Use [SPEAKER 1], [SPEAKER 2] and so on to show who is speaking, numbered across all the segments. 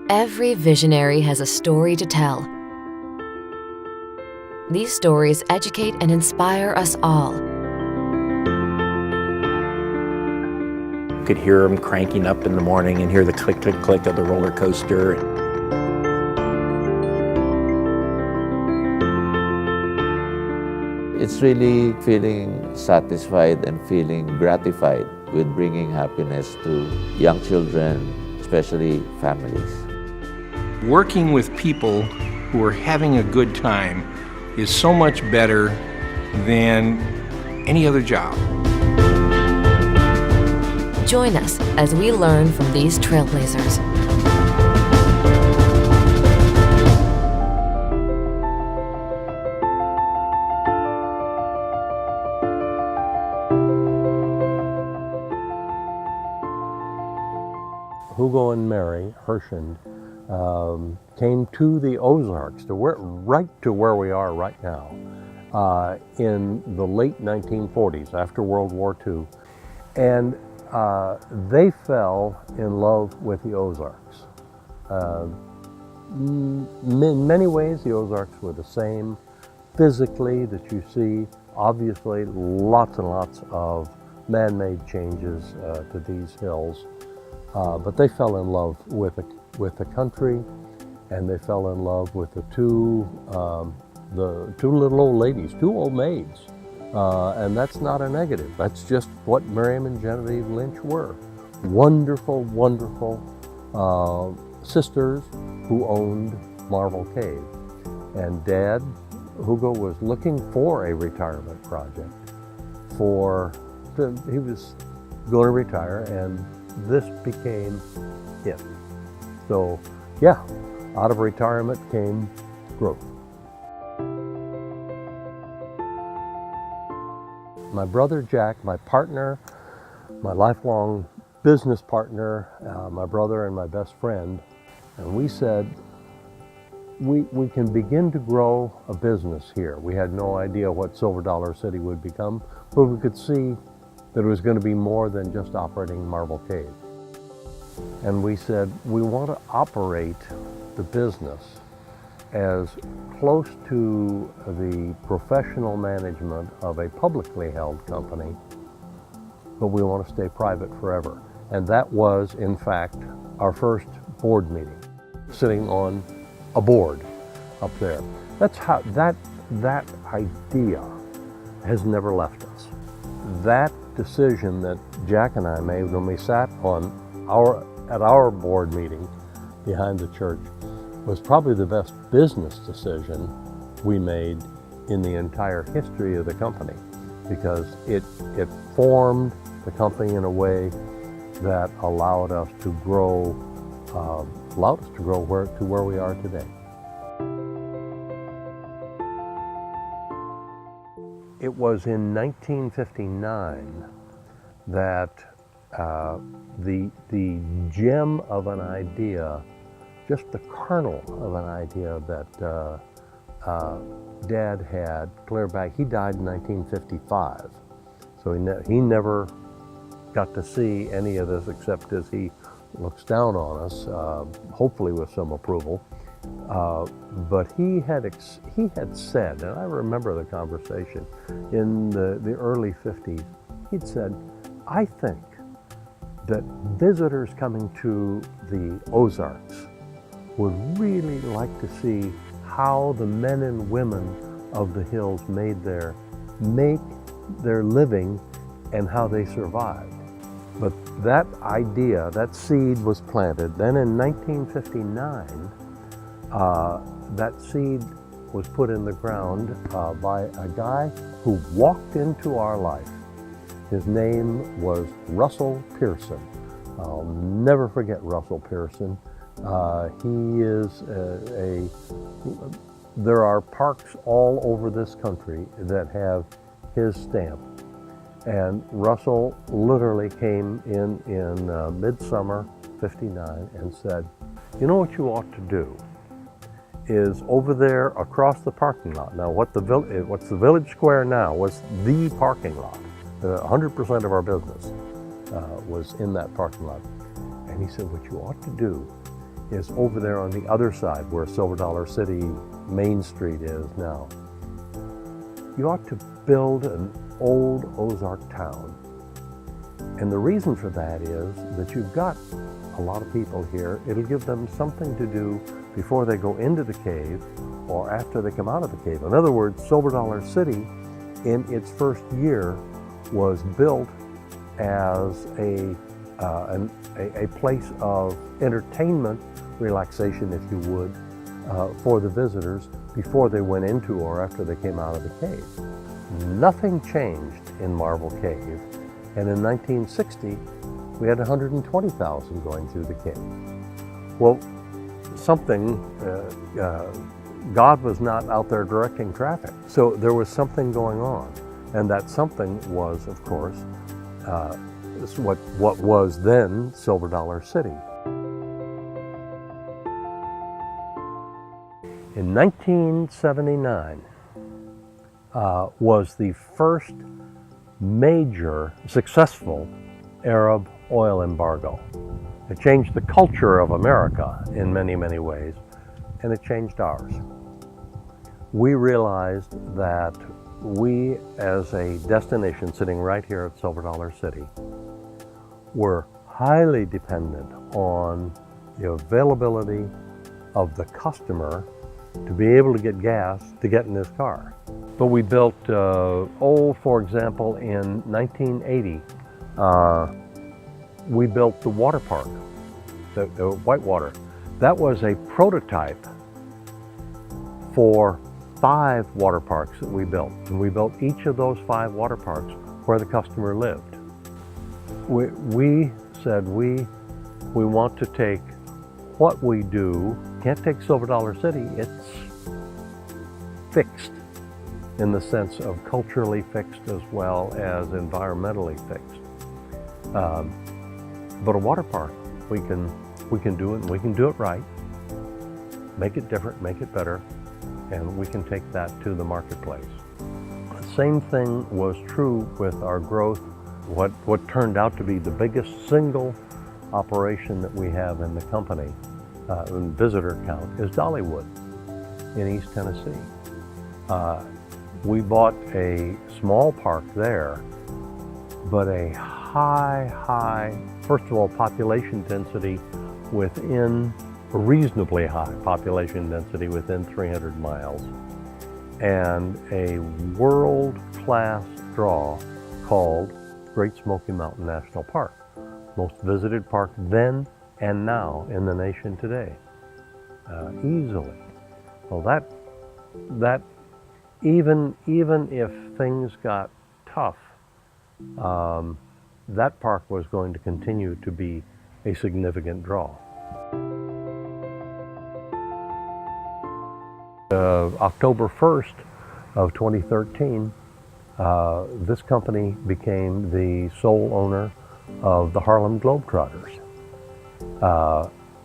[SPEAKER 1] Every visionary has a story to tell. These stories educate and inspire us all.
[SPEAKER 2] You could hear them cranking up in the morning and hear the click, click, click of the roller coaster.
[SPEAKER 3] It's really feeling satisfied and feeling gratified with bringing happiness to young children, especially families.
[SPEAKER 4] Working with people who are having a good time is so much better than any other job.
[SPEAKER 1] Join us as we learn from these trailblazers.
[SPEAKER 5] Hugo and Mary Herschend came to the Ozarks, right to where we are right now, in the late 1940s, after World War II. And they fell in love with the Ozarks. In many ways, the Ozarks were the same physically that you see. Obviously, lots and lots of man-made changes to these hills. But they fell in love with the country, and they fell in love with the two little old ladies, two old maids. And that's not a negative. That's just what Miriam and Genevieve Lynch were. Wonderful, wonderful sisters who owned Marble Cave. And Dad, Hugo, was looking for a retirement project. He was going to retire, and this became it. So, yeah, out of retirement came growth. My brother Jack, my partner, my lifelong business partner, my brother and my best friend, and we said, we can begin to grow a business here. We had no idea what Silver Dollar City would become, but we could see that it was going to be more than just operating Marble Cave. And we said, we want to operate the business as close to the professional management of a publicly held company, but we want to stay private forever. And that was, in fact, our first board meeting, sitting on a board up there. That's how that idea has never left us. That decision that Jack and I made when we sat at our board meeting behind the church was probably the best business decision we made in the entire history of the company, because it formed the company in a way that allowed us to grow where we are today. It was in 1959 that the gem of an idea, just the kernel of an idea that Dad had clear back. He died in 1955, so he never got to see any of this except as he looks down on us, hopefully with some approval. But he had said, and I remember the conversation in the early 50s, he'd said, I think that visitors coming to the Ozarks would really like to see how the men and women of the hills make their living and how they survived. But that idea, that seed was planted. Then in 1959, that seed was put in the ground by a guy who walked into our life. His name was Russell Pearson. I'll never forget Russell Pearson. He is there are parks all over this country that have his stamp. And Russell literally came in midsummer '59 and said, you know what you ought to do is over there across the parking lot. Now what's the village square now was the parking lot. 100% of our business was in that parking lot. And he said, what you ought to do is over there on the other side where Silver Dollar City Main Street is now. You ought to build an old Ozark town. And the reason for that is that you've got a lot of people here. It'll give them something to do before they go into the cave or after they come out of the cave. In other words, Silver Dollar City in its first year was built as a place of entertainment, relaxation if you would, for the visitors before they went into or after they came out of the cave. Nothing changed in Marble Cave, and in 1960 we had 120,000 going through the cave. Well, God was not out there directing traffic, so there was something going on, and that something was, of course, what was then Silver Dollar City. In 1979 was the first major successful Arab oil embargo. It changed the culture of America in many, many ways, and it changed ours. We realized that we, as a destination sitting right here at Silver Dollar City, were highly dependent on the availability of the customer to be able to get gas to get in his car. But we built, for example, in 1980, we built the water park, the Whitewater. That was a prototype for 5 water parks that we built. And we built each of those 5 water parks where the customer lived. We said we want to take what we do, can't take Silver Dollar City, it's fixed in the sense of culturally fixed as well as environmentally fixed. But a water park, we can do it, and we can do it right, make it different, make it better, and we can take that to the marketplace. The same thing was true with our growth. What turned out to be the biggest single operation that we have in the company, in visitor count, is Dollywood in East Tennessee. We bought a small park there, but a high, first of all, population density within, reasonably high population density within 300 miles, and a world-class draw called Great Smoky Mountain National Park. Most visited park then and now in the nation today, easily. Well, that even if things got tough, that park was going to continue to be a significant draw. October 1st of 2013, this company became the sole owner of the Harlem Globetrotters.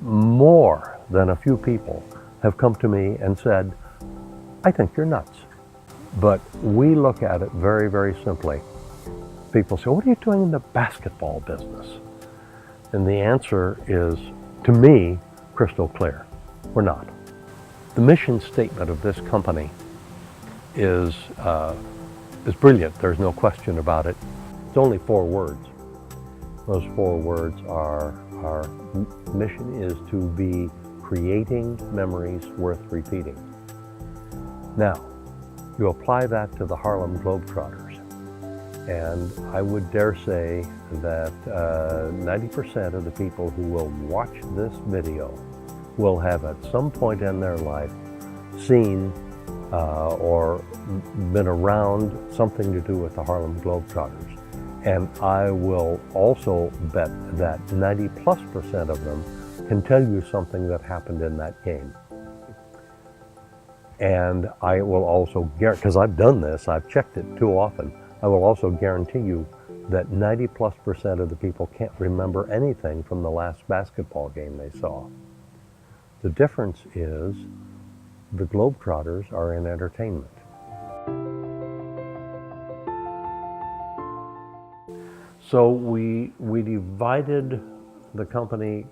[SPEAKER 5] More than a few people have come to me and said, I think you're nuts. But we look at it very, very simply. People say, what are you doing in the basketball business? And the answer is, to me, crystal clear. We're not. The mission statement of this company is brilliant. There's no question about it. It's only 4 words. Those 4 words are, our mission is to be creating memories worth repeating. Now, you apply that to the Harlem Globetrotters, and I would dare say that 90% of the people who will watch this video will have at some point in their life seen or been around something to do with the Harlem Globetrotters. And I will also bet that 90+% of them can tell you something that happened in that game. And I will also guarantee, because I've done this, I've checked it too often, I will also guarantee you that 90+% of the people can't remember anything from the last basketball game they saw. The difference is the Globetrotters are in entertainment. So we divided the company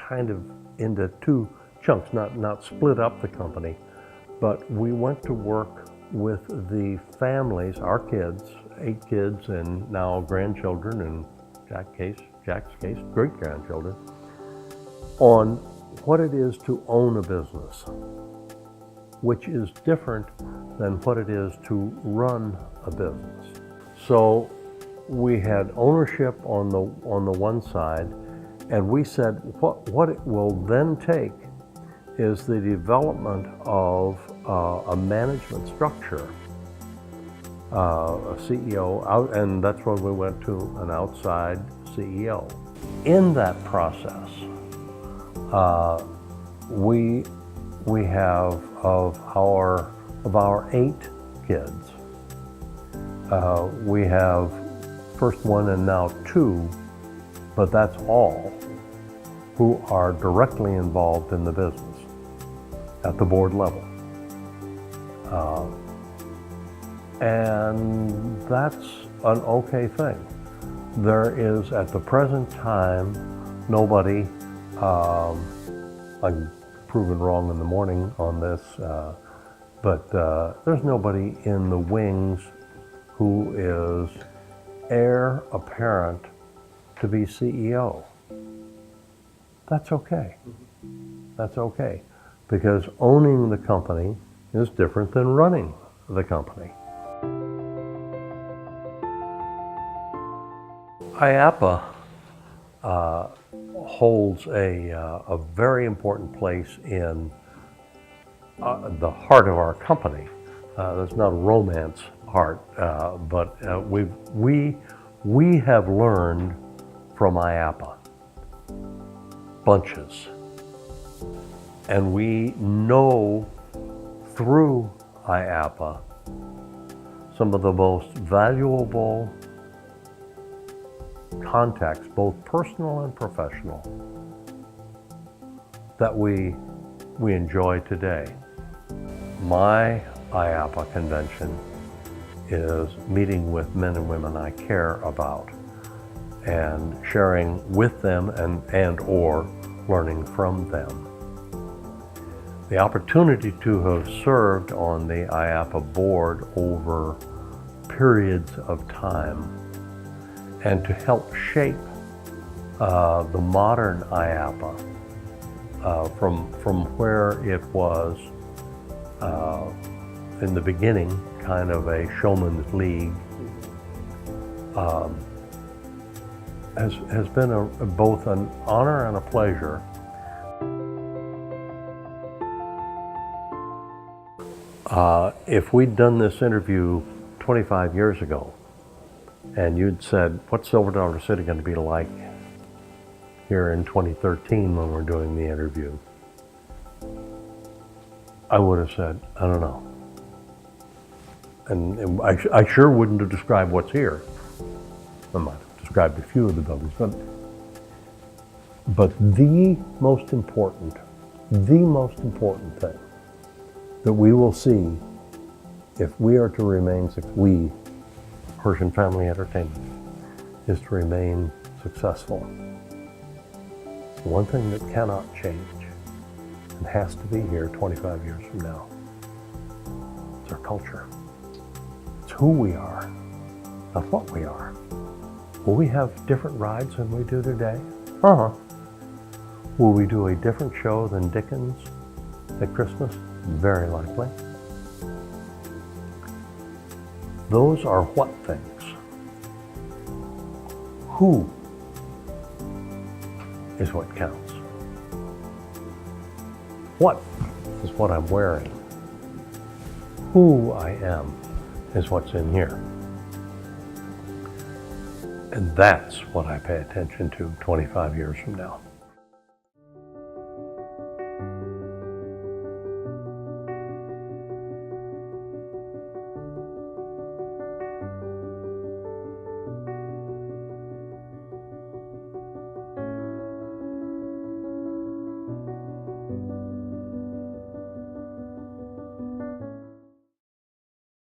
[SPEAKER 5] kind of into two chunks, not split up the company, but we went to work with the families, our kids, 8 kids and now grandchildren, and Jack's case, great-grandchildren, on what it is to own a business, which is different than what it is to run a business. So we had ownership on the one side, and we said what it will then take is the development of a management structure, a CEO, and that's when we went to an outside CEO. In that process, we have of our 8 kids, we have first 1 and now 2, but that's all, who are directly involved in the business at the board level. And that's an okay thing. There is, at the present time, nobody, I'm proven wrong in the morning on this, but there's nobody in the wings who is heir apparent to be CEO. That's okay. That's okay, because owning the company is different than running the company. IAAPA holds a very important place in the heart of our company. That's not a romance heart, but we have learned from IAAPA bunches, and we know through IAAPA some of the most valuable contacts, both personal and professional, that we enjoy today. My IAAPA convention is meeting with men and women I care about and sharing with them and or learning from them. The opportunity to have served on the IAAPA board over periods of time and to help shape the modern IAAPA from where it was in the beginning kind of a showman's league has been both an honor and a pleasure. If we'd done this interview 25 years ago, and you'd said, what's Silver Dollar City going to be like here in 2013 when we're doing the interview? I would have said, I don't know. And I sure wouldn't have described what's here. I might have described a few of the buildings, but the most important thing that we will see if we are to remain, we, Herschend Family Entertainment, is to remain successful. One thing that cannot change and has to be here 25 years from now is our culture. It's who we are, not what we are. Will we have different rides than we do today? Will we do a different show than Dickens at Christmas? Very likely. Those are what things. Who is what counts. What is what I'm wearing. Who I am is what's in here. And that's what I pay attention to 25 years from now.